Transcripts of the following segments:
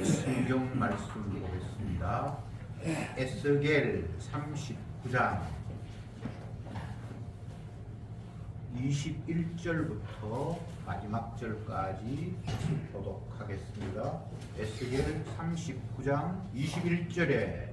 성경 말씀 보겠습니다. 에스겔 39장 21절부터 마지막 절까지 교독하겠습니다. 에스겔 39장 21절에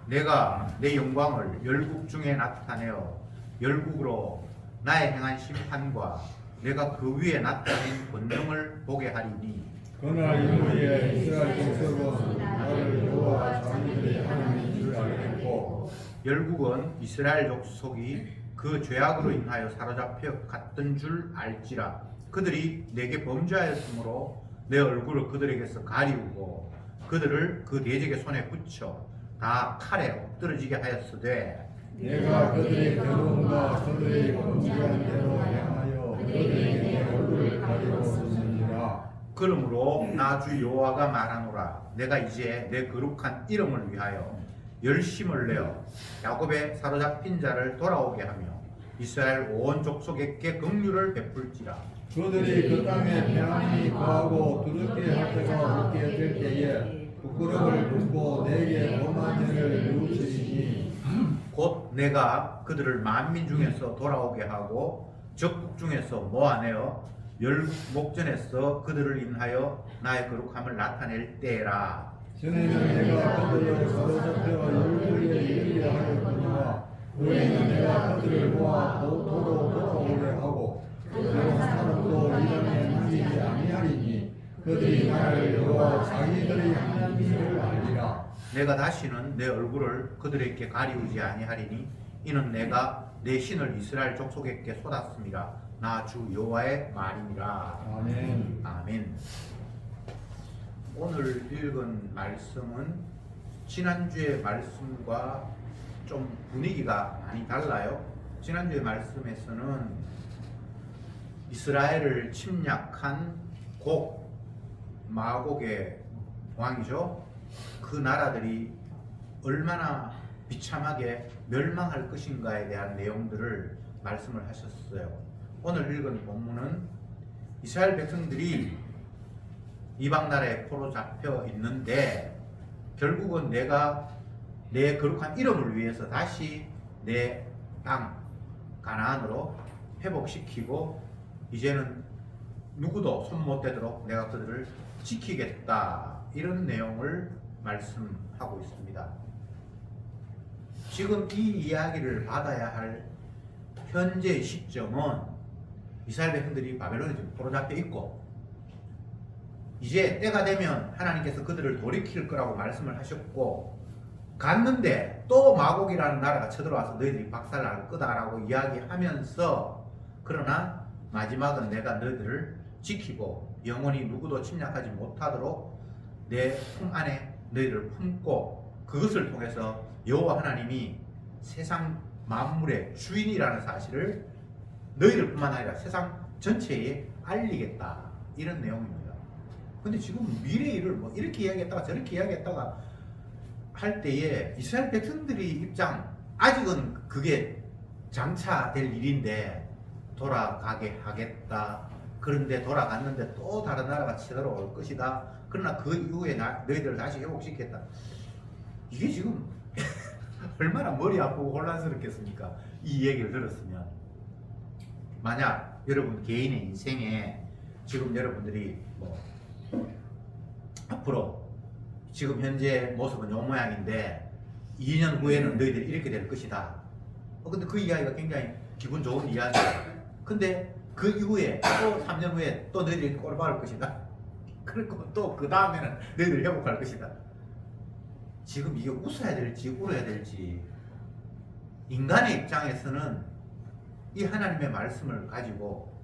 내가 내 영광을 열국 중에 나타내어 열국으로 나의 행한 심판과 내가 그 위에 나타낸 권능을 보게 하리니 그날 이후에 이스라엘 족속은 나를 여호와 자기들의 하나님인 줄 알겠고 열국은 이스라엘 족속이 그 죄악으로 인하여 사로잡혀 갔던 줄 알지라. 그들이 내게 범죄하였으므로 내 얼굴을 그들에게서 가리우고 그들을 그 대적의 손에 붙여 다 칼에 엎드러지게 하였으되 내가 그들의 결혼과 그들의 범죄한 대로 향하여 그들에게 내 얼굴을 가리웠느니라. 그러므로 나 주 여호와가 말하노라. 내가 이제 내 거룩한 이름을 위하여 열심을 내어 야곱의 사로잡힌 자를 돌아오게 하며 이스라엘 온 족속에게 긍휼을 베풀지라. 그들이 그 땅에 평안히 거하고 두렵게 할 때가 오게 될 때에 부끄러움을 품고 내게 범한 죄를 뉘우치리니 곧 내가 그들을 만민 중에서 돌아오게 하고 적국 중에서 모아내어 열국 목전에서 그들을 인하여 나의 거룩함을 나타낼 때라. 전에는 내가 그들을 사로잡혀 열국에 이르게 하였거니와 후에는 내가 그들을 모아 도로 돌아오게 하고 그들은 사람도 이름에 남기지 아니하리니 그들이 나를 여호와 자기들의 하나님인 줄 알리라. 내가 다시는 내 얼굴을 그들에게 가리우지 아니하리니 이는 내가 내 신을 이스라엘 족속에게 쏟았습니다. 나 주 여호와의 말이니라. 아멘. 아멘. 오늘 읽은 말씀은 지난주의 말씀과 좀 분위기가 많이 달라요. 지난주의 말씀에서는 이스라엘을 침략한 마곡의 왕이죠. 그 나라들이 얼마나 비참하게 멸망할 것인가에 대한 내용들을 말씀을 하셨어요. 오늘 읽은 본문은 이스라엘 백성들이 이방 나라에 포로 잡혀 있는데 결국은 내가 내 거룩한 이름을 위해서 다시 내 땅 가나안으로 회복시키고 이제는 누구도 손 못 대도록 내가 그들을 지키겠다, 이런 내용을 말씀하고 있습니다. 지금 이 이야기를 받아야 할 현재의 시점은 이스라엘 백성들이 바벨론에 지금 포로 잡혀 있고 이제 때가 되면 하나님께서 그들을 돌이킬 거라고 말씀을 하셨고 갔는데 또 마곡이라는 나라가 쳐들어와서 너희들이 박살날 거다라고 이야기하면서 그러나 마지막은 내가 너희들을 지키고 영원히 누구도 침략하지 못하도록 내 품 안에 너희들을 품고 그것을 통해서 여호와 하나님이 세상 만물의 주인이라는 사실을 너희들 뿐만 아니라 세상 전체에 알리겠다, 이런 내용입니다. 근데 지금 미래의 일을 뭐 이렇게 이야기했다가 저렇게 이야기했다가 할 때에 이스라엘 백성들이 입장, 아직은 그게 장차 될 일인데 돌아가게 하겠다. 그런데 돌아갔는데 또 다른 나라가 쳐들어올 것이다. 그러나 그 이후에 너희들을 다시 회복시켰다. 이게 지금 얼마나 머리 아프고 혼란스럽겠습니까? 이 얘기를 들었으면. 만약 여러분 개인의 인생에 지금 여러분들이 뭐 앞으로 지금 현재 모습은 요 모양인데 2년 후에는 너희들이 이렇게 될 것이다. 근데 그 이야기가 굉장히 기분 좋은 이야기야. 근데 그 이후에 또 3년 후에 또 너희들이 꼴박을 것이다. 그리고 또 그 다음에는 너희들이 회복할 것이다. 지금 이게 웃어야 될지 울어야 될지, 인간의 입장에서는 이 하나님의 말씀을 가지고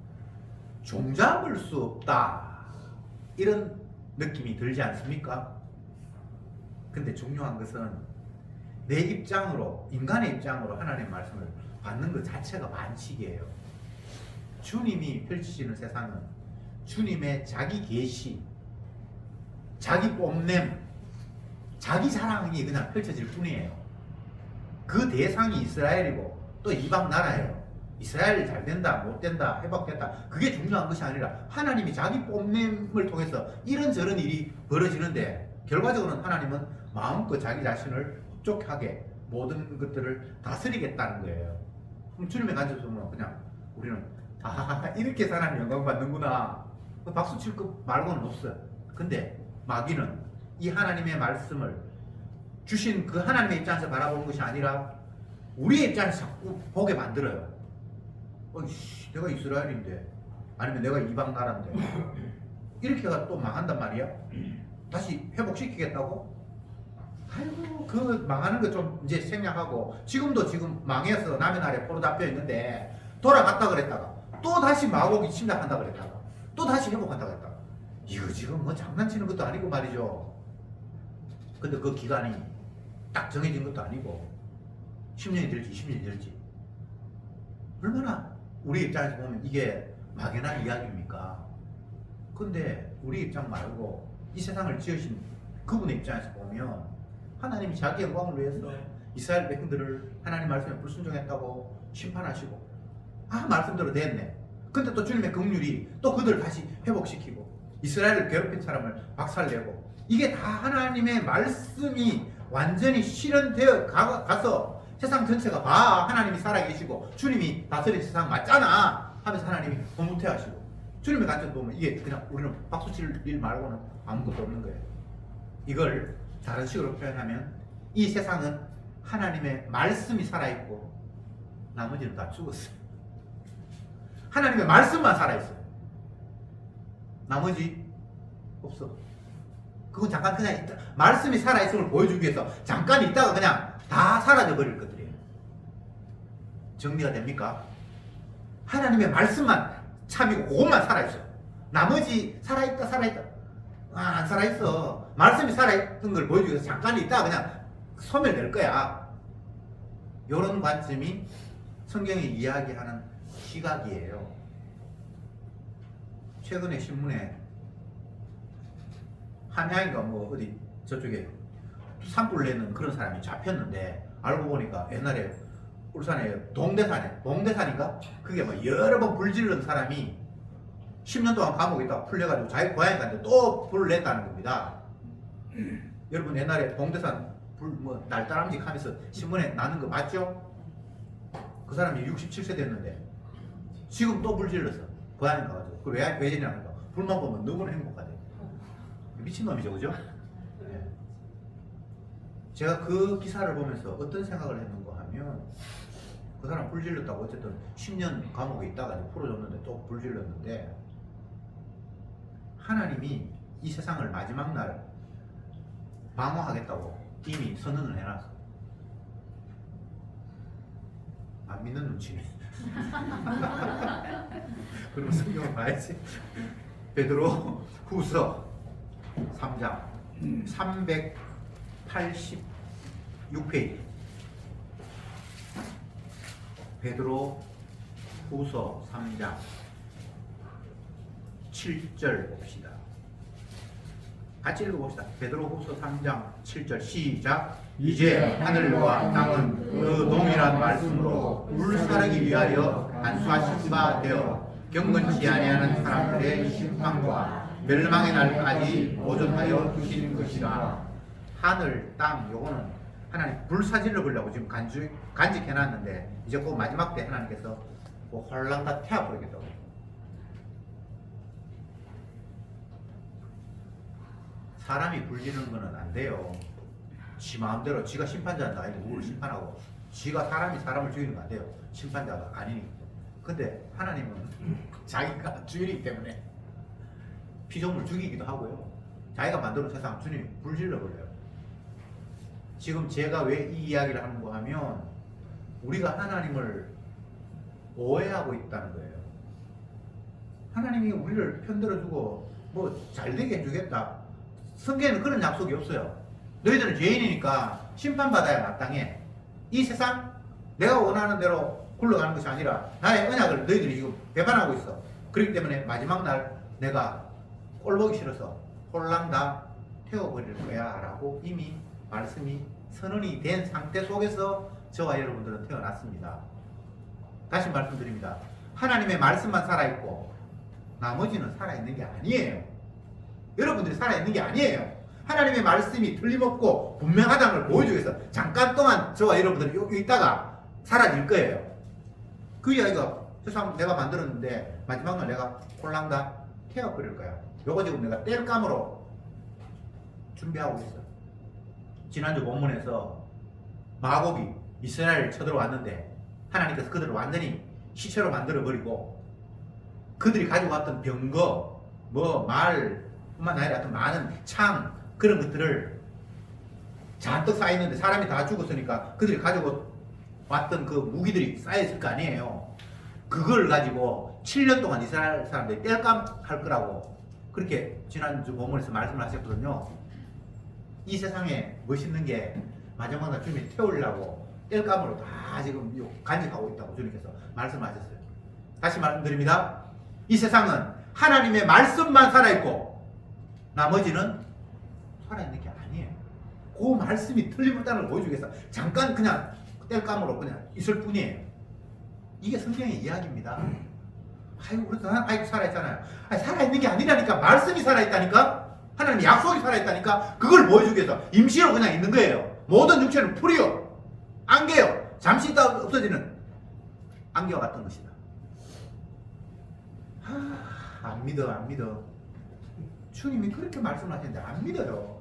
종잡을 수 없다, 이런 느낌이 들지 않습니까? 근데 중요한 것은 내 입장으로, 인간의 입장으로 하나님의 말씀을 받는 것 자체가 반칙이에요. 주님이 펼치시는 세상은 주님의 자기 계시, 자기 뽐냄, 자기 자랑이 그냥 펼쳐질 뿐이에요. 그 대상이 이스라엘이고 또 이방 나라예요. 이스라엘 잘 된다, 못 된다, 회복됐다, 그게 중요한 것이 아니라 하나님이 자기 뽐냄을 통해서 이런저런 일이 벌어지는데 결과적으로는 하나님은 마음껏 자기 자신을 흡족하게 모든 것들을 다스리겠다는 거예요. 그럼 주님의 간증을 보면 그냥 우리는 이렇게 해서 하나님 영광 받는구나, 박수 칠 것 말고는 없어요. 근데 마귀는 이 하나님의 말씀을 주신 그 하나님의 입장에서 바라보는 것이 아니라 우리의 입장에서 자꾸 보게 만들어요. 내가 이스라엘인데, 아니면 내가 이방 나라인데, 이렇게가 또 망한단 말이야. 다시 회복시키겠다고? 아이고, 그 망하는 거 좀 이제 생략하고, 지금 망해서 남의 나라에 포로 잡혀 있는데 돌아갔다 그랬다가 또 다시 마곡이 침략한다 그랬다가 또 다시 회복한다 그랬다가, 이거 지금 뭐 장난치는 것도 아니고 말이죠. 근데 그 기간이 딱 정해진 것도 아니고 10년이 될지 20년이 될지, 얼마나 우리 입장에서 보면 이게 막연한 이야기입니까? 근데 우리 입장 말고 이 세상을 지으신 그분의 입장에서 보면 하나님이 자기 영광을 위해서 이스라엘 백성들을 하나님 말씀에 불순종했다고 심판하시고, 말씀대로 됐네. 근데 또 주님의 긍휼이 또 그들을 다시 회복시키고 이스라엘을 괴롭힌 사람을 박살내고, 이게 다 하나님의 말씀이 완전히 실현되어 가서 세상 전체가 봐, 하나님이 살아계시고 주님이 다스린 세상 맞잖아 하면서 하나님이 흐뭇해하시고, 주님의 관점 보면 이게 그냥 우리는 박수칠 일 말고는 아무것도 없는 거예요. 이걸 다른 식으로 표현하면 이 세상은 하나님의 말씀이 살아있고 나머지는 다 죽었어요. 하나님의 말씀만 살아있어요. 나머지 없어. 그건 잠깐 그냥 있다, 말씀이 살아있음을 보여주기 위해서 잠깐 있다가 그냥 다 사라져 버릴 것들이에요. 정리가 됩니까? 하나님의 말씀만 참이고 그것만 살아있어요. 나머지 살아있다 안 살아있어. 말씀이 살아있던 걸 보여주기 위해서 잠깐 있다가 그냥 소멸될 거야. 이런 관점이 성경이 이야기하는 시각이에요. 최근에 신문에 한양인가 뭐 어디 저쪽에 산불 내는 그런 사람이 잡혔는데, 알고 보니까 옛날에 울산에 동대산인가? 그게 뭐 여러 번 불질른 사람이 10년 동안 감옥에 있다가 풀려가지고 자기 고향에 갔는데 또 불을 냈다는 겁니다. 여러분 옛날에 동대산 불 뭐 날다람쥐 하면서 신문에 나는 거 맞죠? 그 사람이 67세 됐는데 지금 또 불질렀어. 고향에 가가지고. 그 왜 저러냐니까 불만 보면 너무나 행복하대. 미친놈이죠, 그죠? 네. 제가 그 기사를 보면서 어떤 생각을 했는가 하면, 그 사람 불질렀다고 어쨌든 10년 감옥에 있다가 풀어줬는데 또 불질렀는데, 하나님이 이 세상을 마지막 날 방어하겠다고 이미 선언을 해놨어. 안 믿는 눈치네. 그럼 성경을 봐야지. 베드로 후서 3장 386페이지. 베드로 후서 3장 7절 봅시다. 같이 읽어봅시다. 베드로 후서 3장 7절 시작. 이제 하늘과 땅은 그 동일한 말씀으로 불사르기 위하여 안수하신 바 되어 경건치 아니하는 사람들의 심판과 멸망의 날까지 보존하여 두시는 것이라. 하늘, 땅, 요거는 하나님 불사질러 보려고 지금 간직해놨는데, 이제 그 마지막 때 하나님께서 그 홀랑 다 태워버리겠다고. 사람이 불지르는 거는 안 돼요. 지 마음대로 지가 심판자는 아니고 누구를 심판하고, 지가 사람을 죽이는 거 안 돼요. 심판자가 아니니까. 근데 하나님은 자기가 주인이기 때문에 피조물 죽이기도 하고요. 자기가 만들어 세상 주님이 불질러 버려요. 지금 제가 왜 이 이야기를 하는가 하면, 우리가 하나님을 오해하고 있다는 거예요. 하나님이 우리를 편들어주고 뭐 잘되게 해주겠다. 성경에는 그런 약속이 없어요. 너희들은 죄인이니까 심판받아야 마땅해. 이 세상 내가 원하는 대로 굴러가는 것이 아니라 나의 언약을 너희들이 지금 배반하고 있어. 그렇기 때문에 마지막 날 내가 꼴보기 싫어서 홀랑 다 태워버릴 거야 라고 이미 말씀이 선언이 된 상태 속에서 저와 여러분들은 태어났습니다. 다시 말씀드립니다. 하나님의 말씀만 살아있고 나머지는 살아있는 게 아니에요. 여러분들이 살아있는 게 아니에요. 하나님의 말씀이 틀림없고 분명하다는 걸 보여주기 위해서 잠깐 동안 저와 여러분들이 여기 있다가 사라질 거예요. 그 이야기가 세상 내가 만들었는데 마지막날 내가 홀랑다 태워버릴 거야. 요거 지금 내가 뗄감으로 준비하고 있어. 지난주 본문에서 마곡이 이스라엘을 쳐들어왔는데 하나님께서 그들을 완전히 시체로 만들어버리고 그들이 가지고 왔던 병거, 말뿐만 아니라 어떤 많은 창 그런 것들을 잔뜩 쌓여있는데 사람이 다 죽었으니까 그들이 가지고 왔던 그 무기들이 쌓여있을 거 아니에요. 그걸 가지고 7년 동안 이스라엘 사람들이 뗄감 할 거라고 그렇게 지난주 본문에서 말씀을 하셨거든요. 이 세상에 멋있는 게 마지막 날 주님이 태우려고 뗄감으로 다 지금 간직하고 있다고 주님께서 말씀하셨어요. 다시 말씀드립니다. 이 세상은 하나님의 말씀만 살아있고 나머지는 살아있는 게 아니에요. 그 말씀이 틀림없다는 걸 보여주기 위해서 잠깐 그냥 뗄감으로 그냥 있을 뿐이에요. 이게 성경의 이야기입니다. 아이고 그래서 아이고 살아있잖아요. 아니, 살아있는 게 아니라니까. 말씀이 살아있다니까. 하나님의 약속이 살아있다니까. 그걸 보여주기 위해서 임시로 그냥 있는 거예요. 모든 육체는 풀이요, 안개요, 잠시 있다 없어지는 안개와 같은 것이다. 안 믿어. 주님이 그렇게 말씀하시는데 안 믿어요.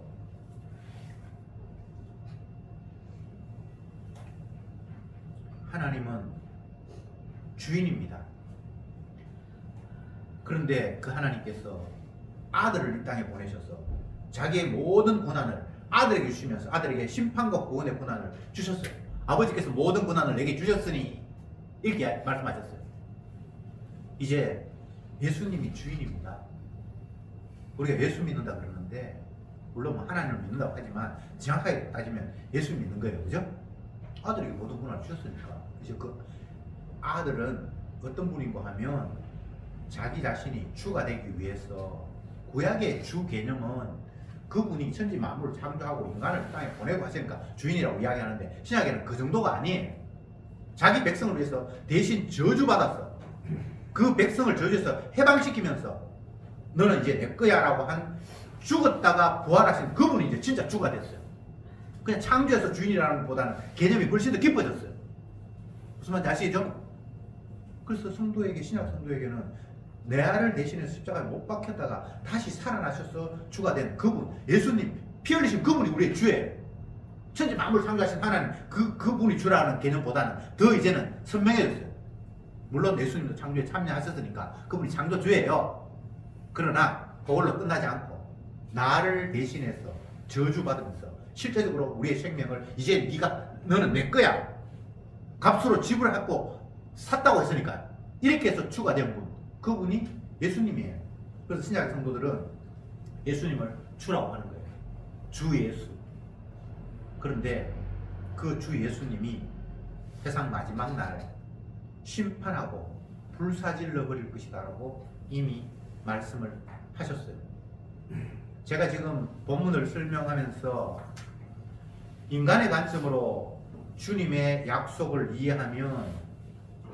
하나님은 주인입니다. 그런데 그 하나님께서 아들을 이 땅에 보내셔서 자기의 모든 권한을 아들에게 주시면서 아들에게 심판과 구원의 권한을 주셨어요. 아버지께서 모든 권한을 내게 주셨으니 이렇게 말씀하셨어요. 이제 예수님이 주인입니다. 우리가 예수 믿는다 그러는데 물론 뭐 하나님을 믿는다고 하지만 정확하게 따지면 예수 믿는 거예요. 그죠? 아들에게 모든 권한을 주셨으니까 이제 그 아들은 어떤 분인가 하면 자기 자신이 주가 되기 위해서 구약의 주 개념은 그분이 천지 만물을 창조하고 인간을 땅에 보내고 하시니까 주인이라고 이야기하는데 신약에는 그 정도가 아니에요. 자기 백성을 위해서 대신 저주받았어. 그 백성을 저주해서 해방시키면서 너는 이제 내 거야 라고 한 죽었다가 부활하신 그분이 이제 진짜 주가 됐어요. 그냥 창조해서 주인이라는 것보다는 개념이 훨씬 더 깊어졌어요. 무슨 말인지 아시죠? 그래서 성도에게, 신약 성도에게는 내 아를 대신해서 십자가에 못 박혔다가 다시 살아나셔서 주가 된 그분, 예수님, 피 흘리신 그분이 우리의 주예요. 천지 만물 창조하신 하나님, 그분이 주라는 개념보다는 더 이제는 선명해졌어요. 물론 예수님도 창조에 참여하셨으니까 그분이 창조주예요. 그러나 그걸로 끝나지 않고 나를 대신해서 저주받으면서 실제적으로 우리의 생명을 이제 너는 내 거야, 값으로 지불하고 샀다고 했으니까 이렇게 해서 주가 된 분, 그분이 예수님이에요. 그래서 신약 성도들은 예수님을 주라고 하는 거예요. 주 예수. 그런데 그 주 예수님이 세상 마지막 날 심판하고 불사질러 버릴 것이다 라고 이미 말씀을 하셨어요. 제가 지금 본문을 설명하면서 인간의 관점으로 주님의 약속을 이해하면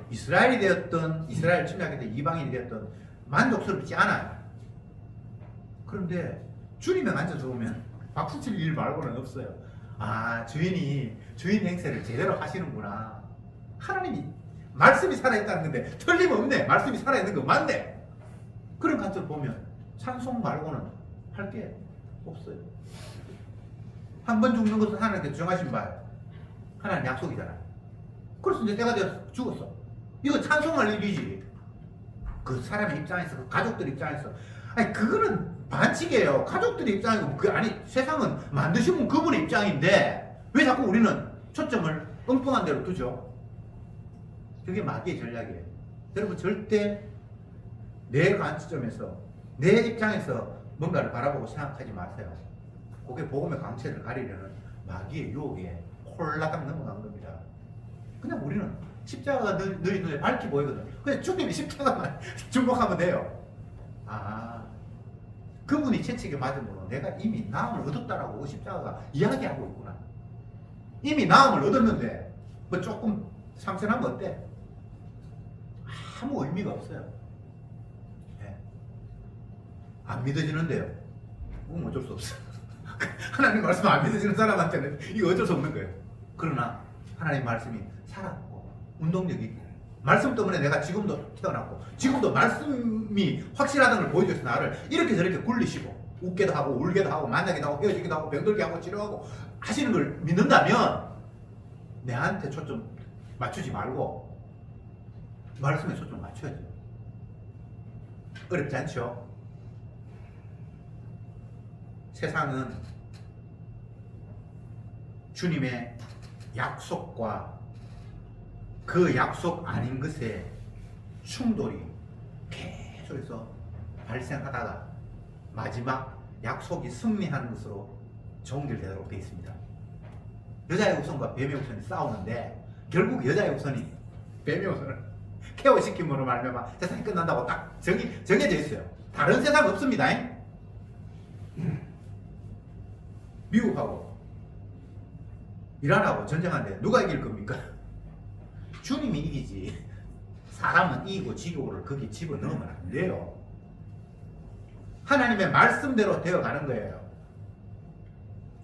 이스라엘이 되었던, 이스라엘 침략했던 이방인이 되었던 만족스럽지 않아요. 그런데 주님의 관점에서 보면 박수칠 일 말고는 없어요. 아, 주인 행세를 제대로 하시는구나. 하나님이 말씀이 살아있다는 건데 틀림없네. 말씀이 살아있는 거 맞네. 그런 관점을 보면 찬송 말고는 할 게 없어요. 한 번 죽는 것은 하나님께서 정하신 바예요. 하나님 약속이잖아요. 그래서 이제 때가 되어서 죽었어. 이거 찬송할 일이지. 그 사람의 입장에서, 그 가족들 입장에서. 아니, 그거는 반칙이에요. 가족들 입장이고, 세상은 만드신 분 그분의 입장인데, 왜 자꾸 우리는 초점을 엉뚱한 데로 두죠? 그게 마귀의 전략이에요. 여러분, 절대 내 관점에서, 내 입장에서 뭔가를 바라보고 생각하지 마세요. 그게 복음의 광채를 가리려는 마귀의 유혹에 홀라당 넘어간 겁니다. 그냥 우리는 십자가가 너희 눈에 밝게 보이거든. 그냥 주님이 십자가만 주목하면 돼요. 아, 그분이 채찍에 맞음으로 내가 이미 나음을 얻었다라고 십자가가 이야기하고 있구나. 이미 나음을 얻었는데 뭐 조금 상처나면 어때? 아무 의미가 없어요. 네. 안 믿어지는데요. 그건 어쩔 수 없어. 하나님 말씀 안 믿어지는 사람한테는 이거 어쩔 수 없는 거예요. 그러나 하나님 말씀이 살았고 운동력이 있고 말씀 때문에 내가 지금도 태어났고 지금도 말씀이 확실하다는 걸 보여줘서 나를 이렇게 저렇게 굴리시고 웃게도 하고 울게도 하고 만나기도 하고 헤어지기도 하고 병들게 하고 치료하고 하시는 걸 믿는다면 내한테 초점 맞추지 말고 말씀에 초점 맞춰야죠. 어렵지 않죠? 세상은 주님의 약속과 그 약속 아닌 것의 충돌이 계속해서 발생하다가 마지막 약속이 승리하는 것으로 종결되도록 되어 있습니다. 여자의 우선과 뱀의 우선이 싸우는데 결국 여자의 우선이 뱀의 우선을 케어시킴으로 말미암아 세상이 끝난다고 딱 정해져 있어요. 다른 세상 없습니다. 미국하고 이란하고 전쟁하는데 누가 이길 겁니까? 주님이 이기지. 사람은 이기고 지고를 거기 집어넣으면 안 돼요. 하나님의 말씀대로 되어가는 거예요.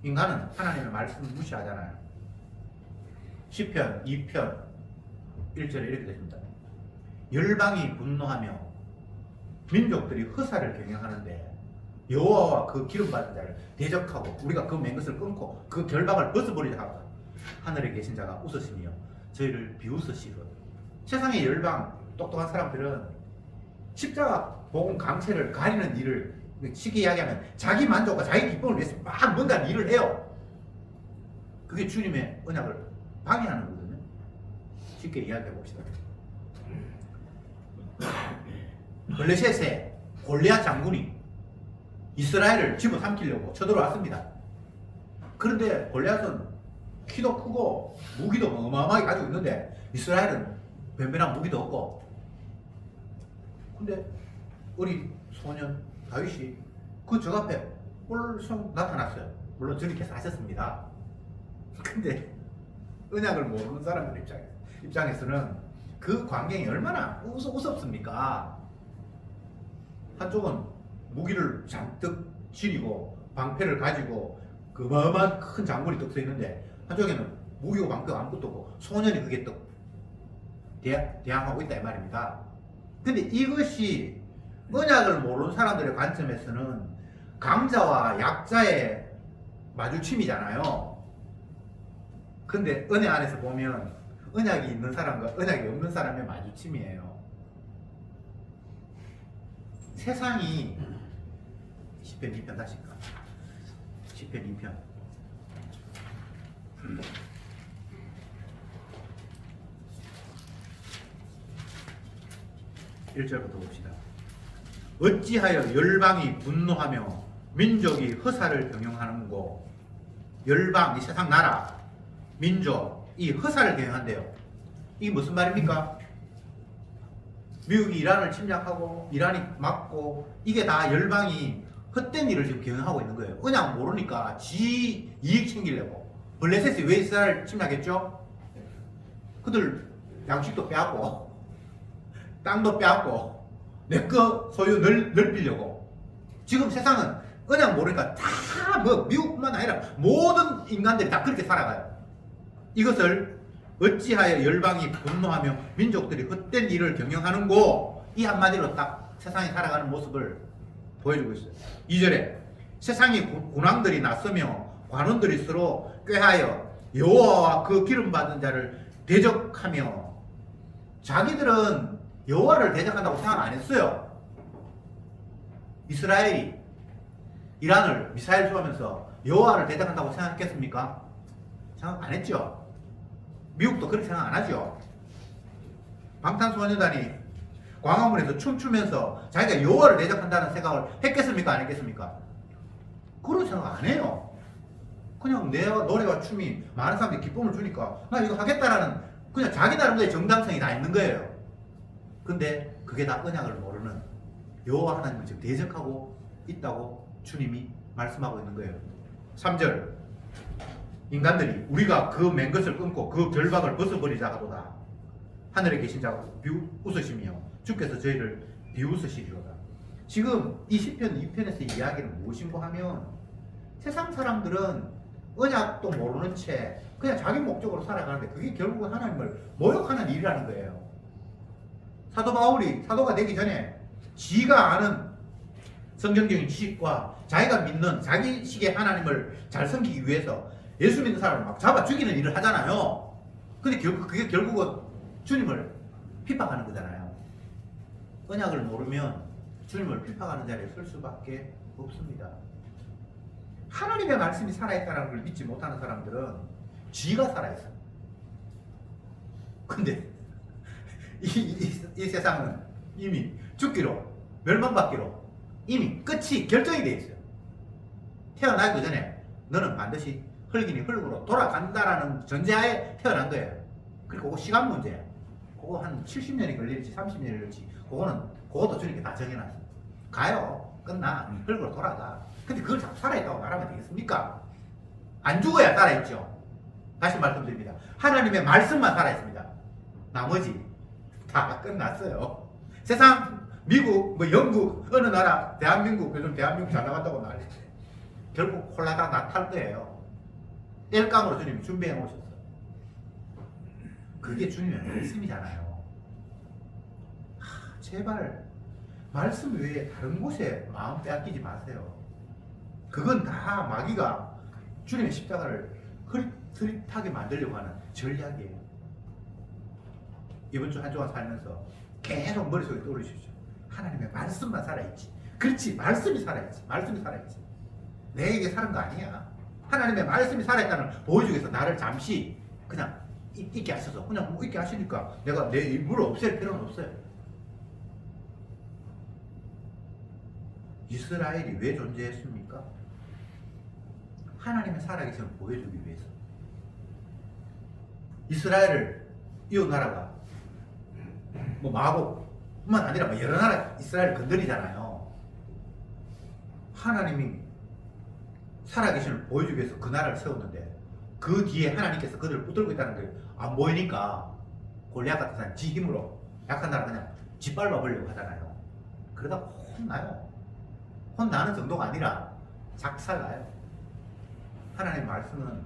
인간은 하나님의 말씀을 무시하잖아요. 시편 2편 1절에 이렇게 되십니다. 열방이 분노하며 민족들이 허사를 경영하는데 여호와와 그 기름받은 자를 대적하고 우리가 그 맹 것을 끊고 그 결박을 벗어버리자 하고 하늘에 계신 자가 웃으시며 저희를 비웃으시고. 세상의 열방 똑똑한 사람들은 십자가 복음 강체를 가리는 일을 쉽게 이야기하면 자기 만족과 자기 기쁨을 위해서 막 뭔가 일을 해요. 그게 주님의 언약을 방해하는 거거든요. 쉽게 이야기해 봅시다. 블레셋의 골리앗 장군이 이스라엘을 집어삼키려고 쳐들어왔습니다. 그런데 골리앗은 키도 크고 무기도 어마어마하게 가지고 있는데 이스라엘은 변변한 무기도 없고. 근데 어린 소년 다윗이 그 적 앞에 홀성 나타났어요. 물론 주님께서 하셨습니다. 근데 언약을 모르는 사람들 입장에서는 그 광경이 얼마나 우습습니까? 한쪽은 무기를 잔뜩 지니고 방패를 가지고 그 어마어마한 큰 장군이 떡 서 있는데 한쪽에는 무기고 방패가 아무것도 없고 소년이 그게 떡 대항하고 있다 이 말입니다. 근데 이것이 언약을 모르는 사람들의 관점에서는 강자와 약자의 마주침이잖아요. 근데 은혜 안에서 보면 언약이 있는 사람과 언약이 없는 사람의 마주침이에요. 세상이 시편 2편 다시 시편 2편 1절부터 봅시다. 어찌하여 열방이 분노하며 민족이 허사를 경영하는고. 열방, 이 세상 나라, 민족, 이 허사를 경영한대요. 이게 무슨 말입니까? 미국이 이란을 침략하고 이란이 막고 이게 다 열방이 헛된 일을 지금 경영하고 있는 거예요. 그냥 모르니까 지 이익 챙기려고. 블레셋이 왜 이스라엘 침략했죠? 그들 양식도 빼앗고 땅도 빼앗고 내 거 소유 넓히려고. 지금 세상은 그냥 모르니까 다 뭐 미국뿐만 아니라 모든 인간들이 다 그렇게 살아가요. 이것을 어찌하여 열방이 분노하며 민족들이 헛된 일을 경영하는고. 이 한마디로 딱 세상이 살아가는 모습을 보여주고 있어요. 2절에 세상의 군왕들이 나서며 관원들이 서로 꾀하여 여호와와 그 기름받은 자를 대적하며. 자기들은 여호와를 대적한다고 생각 안 했어요. 이스라엘이 이란을 미사일 쏘면서 여호와를 대적한다고 생각했습니까? 생각 안 했죠. 미국도 그렇게 생각 안 하죠. 방탄소년단이 광화문에서 춤추면서 자기가 여호와를 대적한다는 생각을 했겠습니까? 안 했겠습니까? 그런 생각 안 해요. 그냥 내 노래와 춤이 많은 사람들이 기쁨을 주니까 나 이거 하겠다라는 그냥 자기 나름대로의 정당성이 다 있는 거예요. 근데 그게 다 언약을 모르는 여호와 하나님을 지금 대적하고 있다고 주님이 말씀하고 있는 거예요. 3절 인간들이 우리가 그 맨 것을 끊고 그 결박을 벗어버리자 하도다. 하늘에 계신 자가 비웃으시며 주께서 저희를 비웃으시리로다. 지금 이 시편 2편에서 이야기는 무엇인고 하면 세상 사람들은 언약도 모르는 채 그냥 자기 목적으로 살아가는데 그게 결국은 하나님을 모욕하는 일이라는 거예요. 사도 바울이 사도가 되기 전에 지가 아는 성경적인 지식과 자기가 믿는 자기식의 하나님을 잘 섬기기 위해서 예수 믿는 사람을 막 잡아 죽이는 일을 하잖아요. 근데 그게 결국은 주님을 핍박하는 거잖아요. 언약을 모르면 주님을 핍박하는 자리에 설 수밖에 없습니다. 하나님의 말씀이 살아있다는 걸 믿지 못하는 사람들은 쥐가 살아있어. 근데 이 세상은 이미 죽기로 멸망받기로 이미 끝이 결정이 돼 있어요. 태어나기 전에 너는 반드시 흙이니 흙으로 돌아간다라는 전제하에 태어난 거예요. 그리고 그거 시간 문제야. 그거 한 70년이 걸릴지 30년이 걸릴지 그것도 주님께 다 정해놨어. 가요. 끝나. 흙으로 돌아가. 근데 그걸 자꾸 살아있다고 말하면 되겠습니까? 안 죽어야 살아있죠. 다시 말씀드립니다. 하나님의 말씀만 살아있습니다. 나머지 다 끝났어요. 세상, 미국, 뭐 영국, 어느 나라, 대한민국, 요즘 대한민국 잘 나간다고 난리. 결국 콜라가 나탈 거예요. 뗄감으로 주님이 준비해 놓으셨어요. 그게 주님의 말씀이잖아요. 제발 말씀 외에 다른 곳에 마음 빼앗기지 마세요. 그건 다 마귀가 주님의 십자가를 흐릿하게 만들려고 하는 전략이에요. 이번 주 한 주간 살면서 계속 머릿속에 떠올리십시오. 하나님의 말씀만 살아있지. 그렇지, 말씀이 살아있지. 말씀이 살아있지. 내게 사는 거 아니야. 하나님의 말씀이 살아있다는 걸 보여주기 위해서 나를 잠시 그냥 있게 하셔서 그냥 뭐 있게 하시니까 내가 내 일부러 없앨 필요는 없어요. 이스라엘이 왜 존재했습니까? 하나님의 살아계심을 보여주기 위해서. 이스라엘을 이웃 나라가 뭐 마곡뿐만 아니라 뭐 여러 나라 이스라엘을 건드리잖아요. 하나님이 살아계심을 보여주기 위해서 그 나라를 세웠는데 그 뒤에 하나님께서 그들을 붙들고 있다는 게 안 보이니까 골리앗 같은 사람 지 힘으로 약한 나라 그냥 짓밟아 보려고 하잖아요. 그러다 혼나요. 혼나는 정도가 아니라 작살나요. 하나님의 말씀은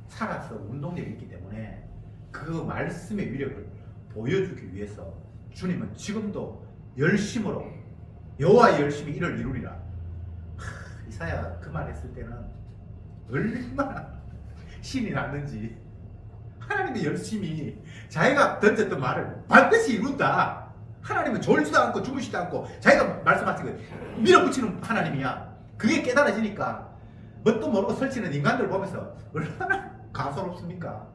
살아서 운동력이 있기 때문에 그 말씀의 위력을 보여주기 위해서 주님은 지금도 열심으로 여호와의 열심히 이를 이루리라. 이사야 그 말 했을 때는 얼마나 신이 났는지. 하나님의 열심히 자기가 던졌던 말을 반드시 이룬다. 하나님은 졸지도 않고 주무시지도 않고 자기가 말씀하신 거 밀어붙이는 하나님이야. 그게 깨달아지니까 뭣도 모르고 설치는 인간들 보면서 얼마나 가소롭습니까?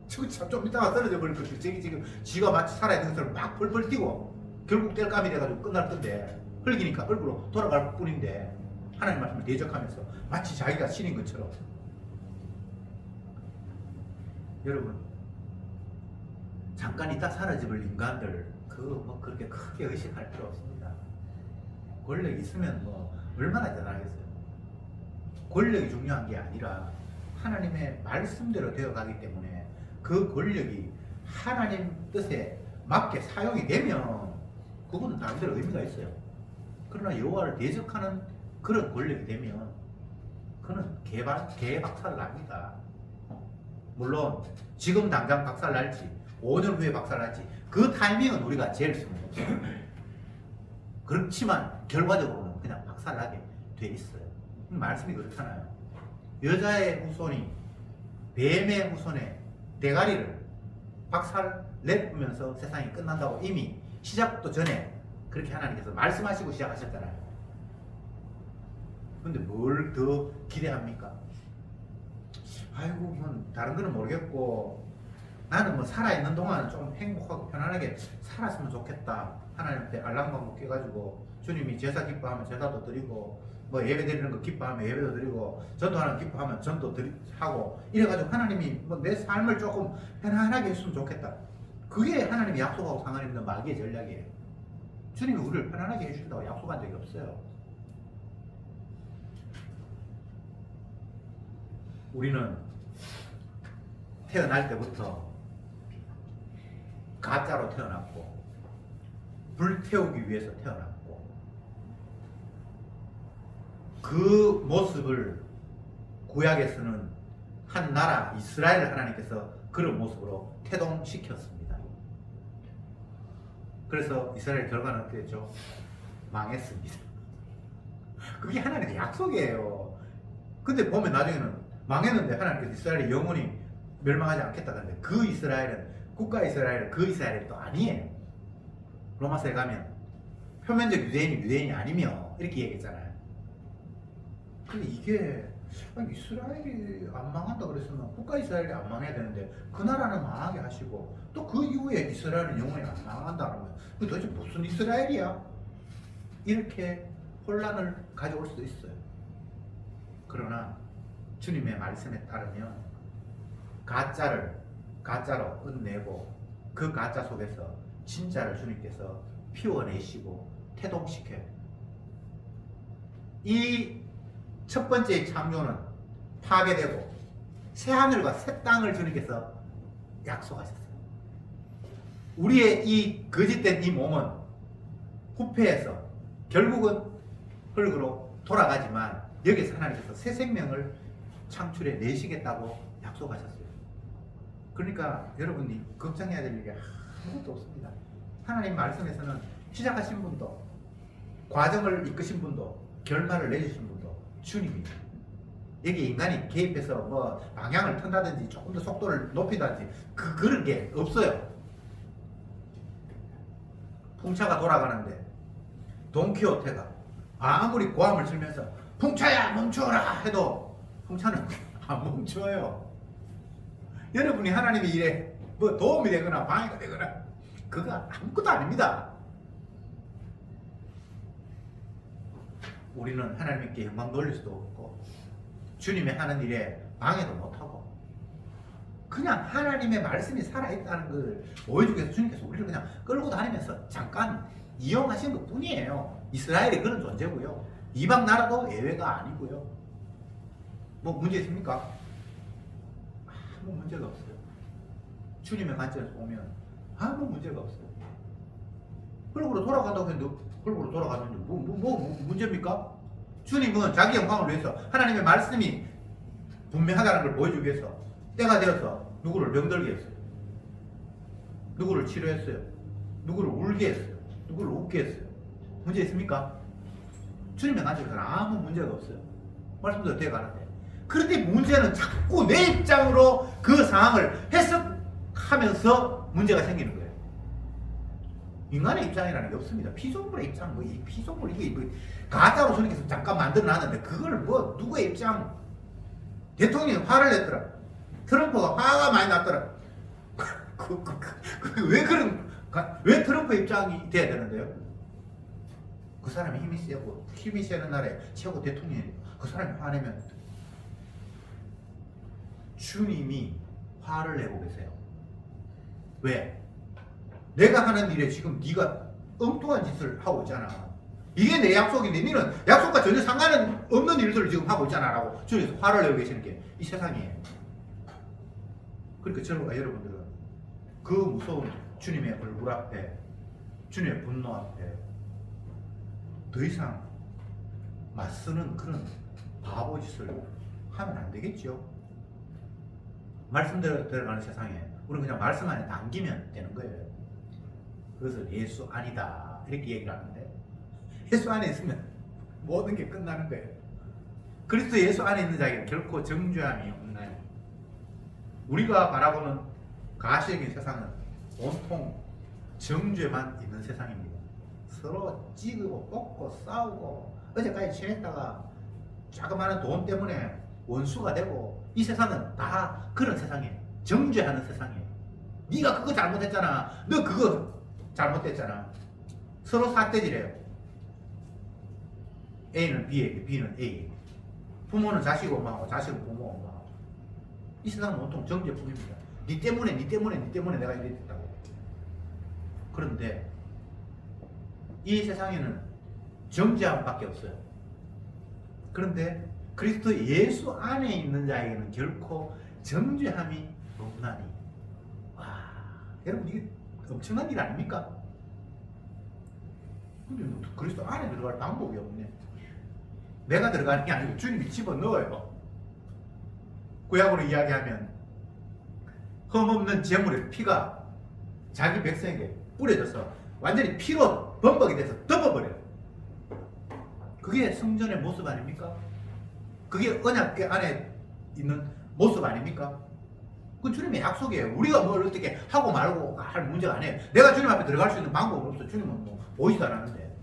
좀 이따가 떨어져 버릴 것같 지금 지가 마치 살아있는 것처럼 막 펄펄 뛰고 결국 뗄감이 돼가지고 끝날 건데 흙이니까 흙으로 돌아갈 뿐인데 하나님 말씀을 대적하면서 마치 자기가 신인 것처럼. 여러분, 잠깐 있다 사라져버릴 인간들 뭐 그렇게 크게 의식할 필요 없습니다. 권력이 있으면 뭐 얼마나 대단하겠어요. 권력이 중요한 게 아니라 하나님의 말씀대로 되어가기 때문에 그 권력이 하나님 뜻에 맞게 사용이 되면 그거는 나름대로 의미가 있어요. 그러나 여호와를 대적하는 그런 권력이 되면 그는 개박살 납니다. 물론 지금 당장 박살 날지 5년 후에 박살 날지 그 타이밍은 우리가 재일 수는 없어요. 그렇지만 결과적으로는 그냥 박살 나게 돼 있어요. 말씀이 그렇잖아요. 여자의 후손이 뱀의 후손의 대가리를 박살 내면서 세상이 끝난다고 이미 시작도 전에 그렇게 하나님께서 말씀하시고 시작하셨잖아요. 근데 뭘 더 기대합니까? 아이고, 뭐 다른 거는 모르겠고 나는 뭐 살아있는 동안 좀 행복하고 편안하게 살았으면 좋겠다. 하나님한테 알랑방구 껴가지고 주님이 제사 기뻐하면 제사도 드리고 뭐 예배 드리는 거 기뻐하면 예배도 드리고 전도하는 거 기뻐하면 전도 하고 이래가지고 하나님이 뭐 내 삶을 조금 편안하게 했으면 좋겠다. 그게 하나님이 약속하고 상관이 없는 마귀의 전략이에요. 주님이 우리를 편안하게 해주신다고 약속한 적이 없어요. 우리는 태어날 때부터 가짜로 태어났고 불태우기 위해서 태어났고 그 모습을 구약에서는 한 나라 이스라엘을 하나님께서 그런 모습으로 태동시켰습니다. 그래서 이스라엘 결과는 어떻게 됐죠? 망했습니다. 그게 하나님의 약속이에요. 근데 보면 나중에는 망했는데 하나님께서 이스라엘이 영원히 멸망하지 않겠다 그러는데 그 이스라엘은 국가 이스라엘은 그 이스라엘이 또 아니에요. 로마서에 가면 표면적 유대인이 아니며 이렇게 얘기했잖아요. 근데 이게 이스라엘이 안 망한다 그랬으면 국가 이스라엘이 안 망해야 되는데 그 나라는 망하게 하시고 또 그 이후에 이스라엘은 영원히 안 망한다 그러면 도대체 무슨 이스라엘이야? 이렇게 혼란을 가져올 수도 있어요. 그러나 주님의 말씀에 따르면 가짜로 끝내고 그 가짜 속에서 진짜를 주님께서 피워내시고 태동시켜요. 이 첫 번째 창조는 파괴되고 새 하늘과 새 땅을 주님께서 약속하셨어요. 우리의 이 거짓된 이 몸은 후패해서 결국은 흙으로 돌아가지만 여기서 하나님께서 새 생명을 창출해 내시겠다고 약속하셨어요. 그러니까 여러분이 걱정해야 될 일이 아무것도 없습니다. 하나님 말씀에서는 시작하신 분도 과정을 이끄신 분도 결말을 내주신 분도 주님입니다. 여기 인간이 개입해서 뭐 방향을 튼다든지 조금 더 속도를 높이다든지 그런 게 없어요. 풍차가 돌아가는데 돈키호테가 아무리 고함을 치면서 풍차야 멈춰라 해도 풍차는 안 멈춰요. 여러분이 하나님의 일에 뭐 도움이 되거나 방해가 되거나 그거 아무것도 아닙니다. 우리는 하나님께 영광 돌릴 수도 없고 주님의 하는 일에 방해도 못하고 그냥 하나님의 말씀이 살아있다는 걸 보여주기 위해서 주님께서 우리를 그냥 끌고 다니면서 잠깐 이용하신 것 뿐이에요. 이스라엘이 그런 존재고요. 이방 나라도 예외가 아니고요. 뭐 문제 있습니까? 아무 문제가 없어요. 주님의 관점에서 보면 아무 문제가 없어요. 흙으로 돌아간다고 했는데 흙으로 돌아가는데 뭐 문제입니까? 주님은 자기 영광을 위해서 하나님의 말씀이 분명하다는 걸 보여주기 위해서 때가 되어서 누구를 병들게 했어요. 누구를 치료했어요. 누구를 울게 했어요. 누구를 웃게 했어요. 문제 있습니까? 주님의 관점에서는 아무 문제가 없어요. 말씀대로 되어가는데 그런데 문제는 자꾸 내 입장으로 그 상황을 해석하면서 문제가 생기는 거예요. 인간의 입장이라는 게 없습니다. 피조물의 입장, 뭐 이 피조물 이게 뭐 가짜로 주님께서 잠깐 만들어놨는데 그걸 뭐 누구의 입장? 대통령이 화를 냈더라. 트럼프가 화가 많이 났더라. 왜 트럼프 입장이 돼야 되는데요? 그 사람이 힘이 세는 나라의 최고 대통령이 그 사람이 화내면 주님이 화를 내고 계세요. 왜? 내가 하는 일에 지금 네가 엉뚱한 짓을 하고 있잖아. 이게 내 약속인데 너는 약속과 전혀 상관 없는 일들을 지금 하고 있잖아 라고 주님께서 화를 내고 계시는 게 이 세상이에요. 그러니까 저와 여러분들은 그 무서운 주님의 얼굴 앞에 주님의 분노 앞에 더 이상 맞서는 그런 바보 짓을 하면 안 되겠죠. 말씀대로 들어가는 세상에 우리는 그냥 말씀 안에 남기면 되는 거예요. 그것을 예수 안이다 이렇게 얘기를 하는데 예수 안에 있으면 모든 게 끝나는 거예요. 그리스도 예수 안에 있는 자에게는 결코 정죄함이 없나요? 우리가 바라보는 가시적인 세상은 온통 정죄만 있는 세상입니다. 서로 찌르고 뽑고 싸우고 어제까지 친했다가 자그마한 돈 때문에 원수가 되고 이 세상은 다 그런 세상이에요. 정죄하는 세상이에요. 네가 그거 잘못했잖아. 너 그거 잘못됐잖아. 서로 삿대질해요. A는 B에게, B는 A에게. 부모는 자식 원망하고 자식은 부모 원망하고. 이 세상은 온통 정죄뿐입니다. 네 때문에 내가 이래 됐다고. 그런데 이 세상에는 정죄함밖에 없어요. 그런데 그리스도 예수 안에 있는 자에게는 결코 정죄함이 없나니. 와, 여러분 이게 엄청난 일 아닙니까? 근데 그리스도 안에 들어갈 방법이 없네. 내가 들어가는 게 아니고 주님이 집어넣어요. 구약으로 이야기하면 흠없는 제물의 피가 자기 백성에게 뿌려져서 완전히 피로 범벅이 돼서 덮어버려요. 그게 성전의 모습 아닙니까? 그게 언약 안에 있는 모습 아닙니까? 그건 주님의 약속이에요. 우리가 뭘 어떻게 하고 말고 할 문제가 아니에요. 내가 주님 앞에 들어갈 수 있는 방법은 없어. 주님은 뭐 보이지도 않았는데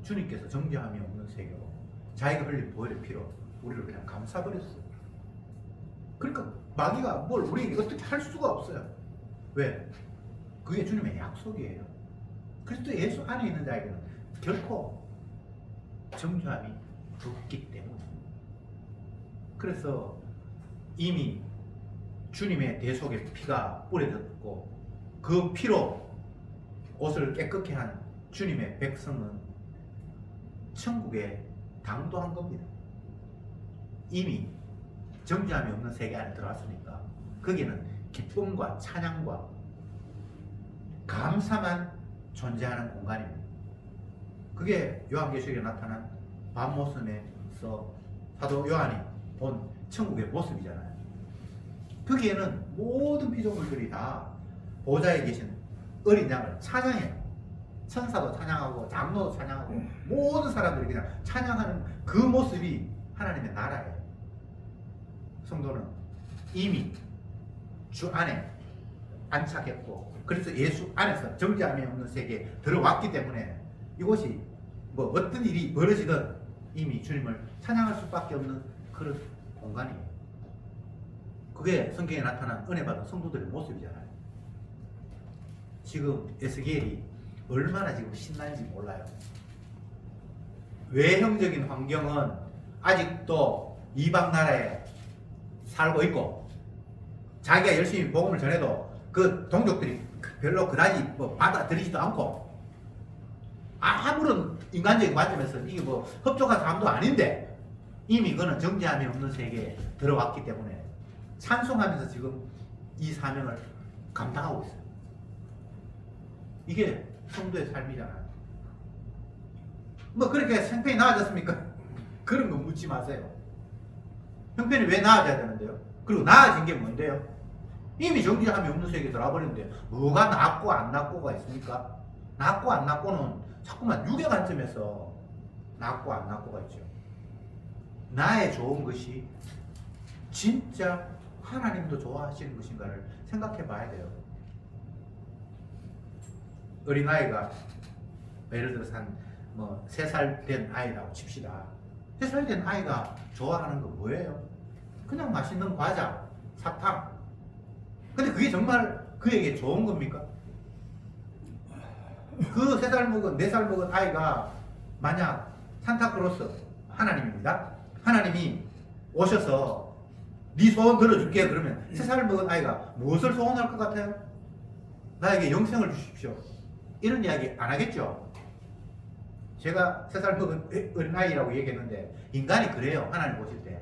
주님께서 정죄함이 없는 세계로 자기가 흘린 보혈의 피로 우리를 그냥 감싸버렸어요. 그러니까 마귀가 뭘 우리에게 어떻게 할 수가 없어요. 왜? 그게 주님의 약속이에요. 그리스도 예수 안에 있는 자에게는 결코 정죄함이 없기 때문에. 그래서 이미 주님의 대속의 피가 뿌려졌고 그 피로 옷을 깨끗게 한 주님의 백성은 천국에 당도한 겁니다. 이미 정죄함이 없는 세계 안에 들어왔으니까 거기는 기쁨과 찬양과 감사만 존재하는 공간입니다. 그게 요한계시록에 나타난 밤모습에서 사도 요한이 본 천국의 모습이잖아요. 거기에는 모든 피조물들이 다 보좌에 계신 어린 양을 찬양해요. 천사도 찬양하고 장로도 찬양하고 모든 사람들이 그냥 찬양하는 그 모습이 하나님의 나라예요. 성도는 이미 주 안에 안착했고 그래서 예수 안에서 정죄함이 없는 세계에 들어왔기 때문에 이곳이 뭐 어떤 일이 벌어지든 이미 주님을 찬양할 수밖에 없는 그런 공간이에요. 그게 성경에 나타난 은혜 받은 성도들의 모습이잖아요. 지금 에스겔이 얼마나 지금 신나는지 몰라요. 외형적인 환경은 아직도 이방 나라에 살고 있고 자기가 열심히 복음을 전해도 그 동족들이 별로 그다지 뭐 받아들이지도 않고 아무런 인간적인 관점에서 이게 뭐 흡족한 사람도 아닌데 이미 그는 정죄함이 없는 세계에 들어왔기 때문에 찬송하면서 지금 이 사명을 감당하고 있어요. 이게 성도의 삶이잖아요. 뭐 그렇게 형편이 나아졌습니까? 그런 거 묻지 마세요. 형편이 왜 나아져야 되는데요? 그리고 나아진 게 뭔데요? 이미 정죄함이 없는 세계에 들어와버렸는데 뭐가 낫고 안 낫고가 있습니까? 낫고 안 낫고는 자꾸만 육의 관점에서 낫고 안 낫고가 있죠. 나의 좋은 것이 진짜 하나님도 좋아하시는 것인가를 생각해 봐야 돼요. 어린아이가 예를 들어서 한 뭐 3살 된 아이라고 칩시다. 3살 된 아이가 좋아하는 건 뭐예요? 그냥 맛있는 과자, 사탕. 근데 그게 정말 그에게 좋은 겁니까? 그 3살 먹은, 4살 먹은 아이가 만약 산타크로스, 하나님입니다. 하나님이 오셔서 네 소원 들어줄게 그러면 3살 먹은 아이가 무엇을 소원할 것 같아요? 나에게 영생을 주십시오. 이런 이야기 안 하겠죠? 제가 3살 먹은 어린아이라고 얘기했는데 인간이 그래요. 하나님 보실 때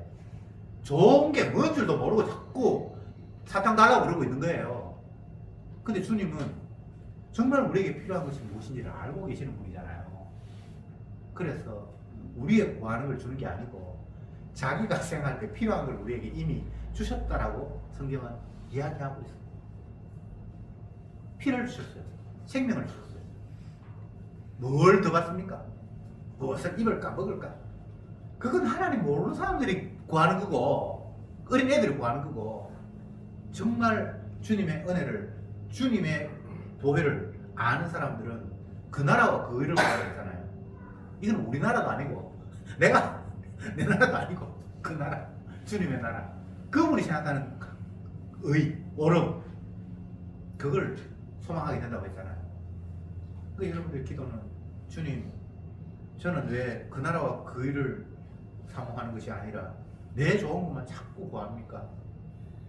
좋은 게 뭔 줄도 모르고 자꾸 사탕 달라고 그러고 있는 거예요. 근데 주님은 정말 우리에게 필요한 것이 무엇인지를 알고 계시는 분이잖아요. 그래서 우리의 구하는 걸 주는 게 아니고 자기가 생각할 때 필요한 걸 우리에게 이미 주셨다라고 성경은 이야기하고 있어요. 피를 주셨어요. 생명을 주셨어요. 뭘 더 받습니까? 무엇을 입을까 먹을까? 그건 하나님 모르는 사람들이 구하는 거고 어린 애들이 구하는 거고 정말 주님의 은혜를 주님의 보혈을 아는 사람들은 그 나라와 그 의를 구하게 되잖아요. 이건 우리나라도 아니고 내 나라도 아니고 그 나라 주님의 나라 그분이 생각하는 의, 옳음 그걸 소망하게 된다고 했잖아요. 그 여러분들의 기도는 주님 저는 왜 그 나라와 그 일을 사모하는 것이 아니라 내 좋은 것만 자꾸 구합니까?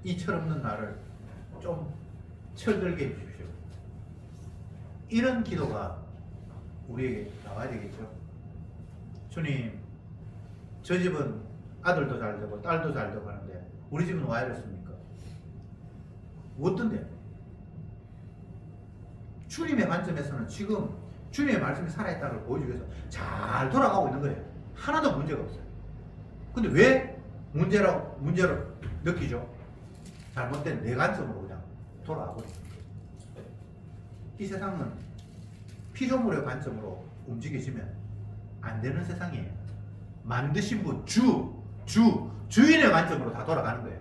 이 철없는 나를 좀 철들게 해주십시오. 이런 기도가 우리에게 나와야 되겠죠. 주님 저 집은 아들도 잘 되고 딸도 잘 되고 하는데 우리 집은 왜 이렇습니까? 어떤데? 주님의 관점에서는 지금 주님의 말씀이 살아있다는 걸 보여주기 위해서 잘 돌아가고 있는 거예요. 하나도 문제가 없어요. 근데 왜 문제를 느끼죠? 잘못된 뇌관점으로 그냥 돌아가고 있습니다. 이 세상은 피조물의 관점으로 움직여지면 안 되는 세상이에요. 만드신 분, 주인의 관점으로 다 돌아가는 거예요.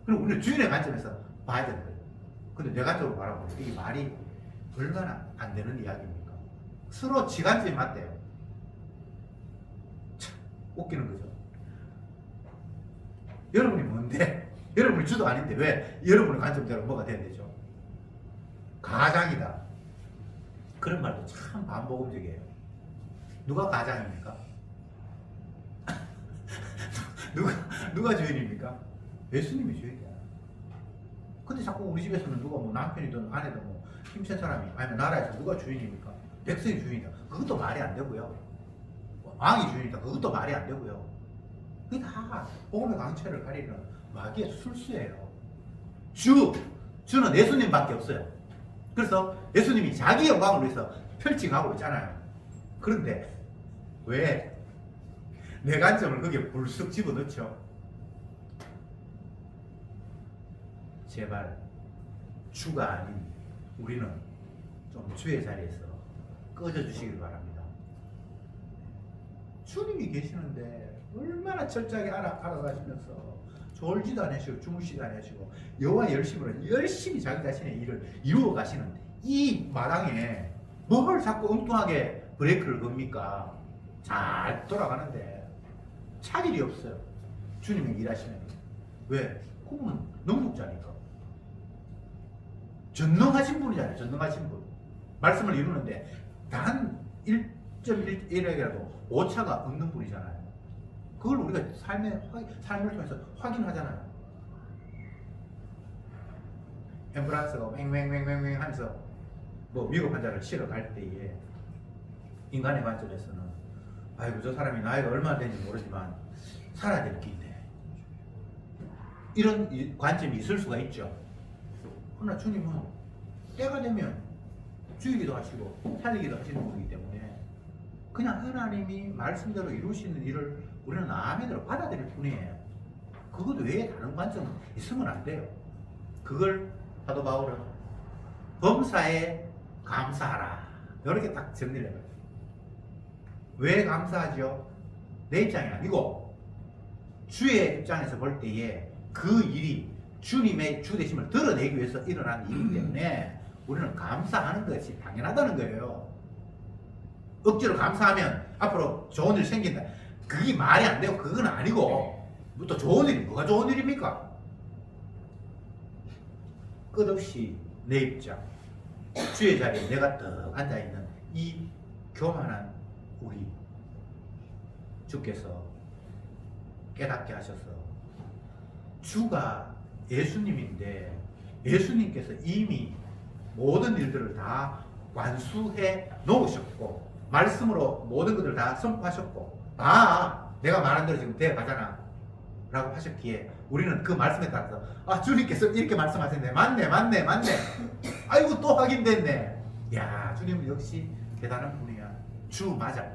그럼 우리는 주인의 관점에서 봐야 되는 거예요. 근데 내 관점으로 바라보면 이게 말이 얼마나 안 되는 이야기입니까? 서로 지 관점이 맞대요. 참 웃기는 거죠. 여러분이 뭔데? 여러분이 주도 아닌데 왜 여러분의 관점대로 뭐가 돼야 되죠? 가장이다. 그런 말도 참 반복음적이에요. 누가 가장입니까? 누가 주인입니까? 예수님이 주인이야. 근데 자꾸 우리 집에서는 누가 뭐 남편이든 아내든 뭐 힘센 사람이 아니면 나라에서 누가 주인입니까? 백성이 주인이다. 그것도 말이 안 되고요. 왕이 주인이다. 그것도 말이 안 되고요. 그게 다 복음의 강체를 가리는 마귀의 술수예요. 주는 예수님밖에 없어요. 그래서 예수님이 자기 영광을 위해서 펼쳐가고 있잖아요. 그런데 왜 내 관점을 거기에 불쑥 집어넣죠? 제발 주가 아닌 우리는 좀 주의 자리에서 꺼져 주시길 바랍니다. 주님이 계시는데 얼마나 철저하게 알아가시면서 졸지도 않으시고 주무시도 않으시고 여호와 열심으로 열심히 자기 자신의 일을 이루어 가시는데 이 마당에 뭘 자꾸 엉뚱하게 브레이크를 겁니까? 잘 돌아가는데 차질이 없어요. 주님이 일하시는 게. 왜? 그분은 능력자니까. 전능하신 분이잖아요. 전능하신 분. 말씀을 이루는데 단 1.1이라도 오차가 없는 분이잖아요. 그걸 우리가 삶을 통해서 확인하잖아요. 앰뷸런스가 왱왱왱왱 하면서 뭐 미국 환자를 치러 갈 때에 인간의 관점에서는 아이고 저 사람이 나이가 얼마나 되는지 모르지만 살아야 될 게 있네. 이런 관점이 있을 수가 있죠. 그러나 주님은 때가 되면 죽이기도 하시고 살리기도 하시는 분이기 때문에 그냥 하나님이 말씀대로 이루시는 일을 우리는 아멘으로 받아들일 뿐이에요. 그것 외에 다른 관점은 있으면 안 돼요. 그걸 사도 바울은 범사에 감사하라 이렇게 딱 정리를 해요. 왜 감사하죠? 내 입장이 아니고 주의 입장에서 볼 때에 그 일이 주님의 주되심을 드러내기 위해서 일어난 일이기 때문에 우리는 감사하는 것이 당연하다는 거예요. 억지로 감사하면 앞으로 좋은 일 생긴다. 그게 말이 안 되고 그건 아니고 또 좋은 일이 뭐가 좋은 일입니까? 끝없이 내 입장 주의 자리에 내가 떡 앉아있는 이 교만한 우리 주께서 깨닫게 하셔서 주가 예수님인데 예수님께서 이미 모든 일들을 다 완수해 놓으셨고 말씀으로 모든 것을 다 선포하셨고 내가 말한 대로 지금 되어 가잖아 라고 하셨기에 우리는 그 말씀에 따라서 주님께서 이렇게 말씀하셨네 맞네 아이고 또 확인됐네. 야 주님은 역시 대단한 분이야. 주 맞아.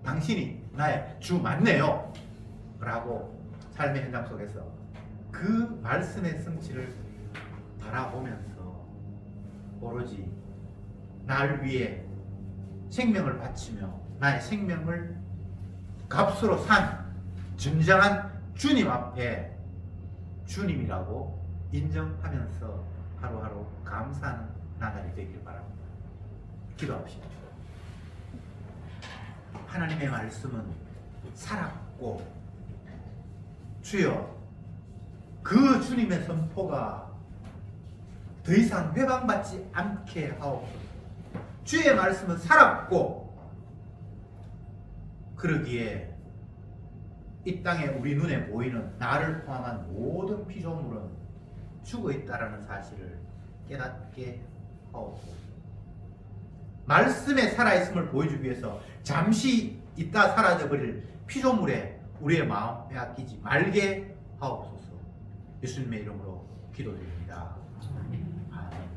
당신이 나의 주 맞네요 라고 삶의 현장 속에서 그 말씀의 성취를 바라보면서 오로지 날 위해 생명을 바치며 나의 생명을 값으로 산 진정한 주님 앞에 주님이라고 인정하면서 하루하루 감사하는 나날이 되길 바랍니다. 기도합시다. 하나님의 말씀은 살았고 주여 그 주님의 선포가 더 이상 회방받지 않게 하옵소서. 주의 말씀은 살았고 그러기에 이 땅에 우리 눈에 보이는 나를 포함한 모든 피조물은 죽어 있다라는 사실을 깨닫게 하옵소서. 말씀에 살아있음을 보여주기 위해서 잠시 있다 사라져버릴 피조물에 우리의 마음 빼앗기지 말게 하옵소서. 예수님의 이름으로 기도드립니다.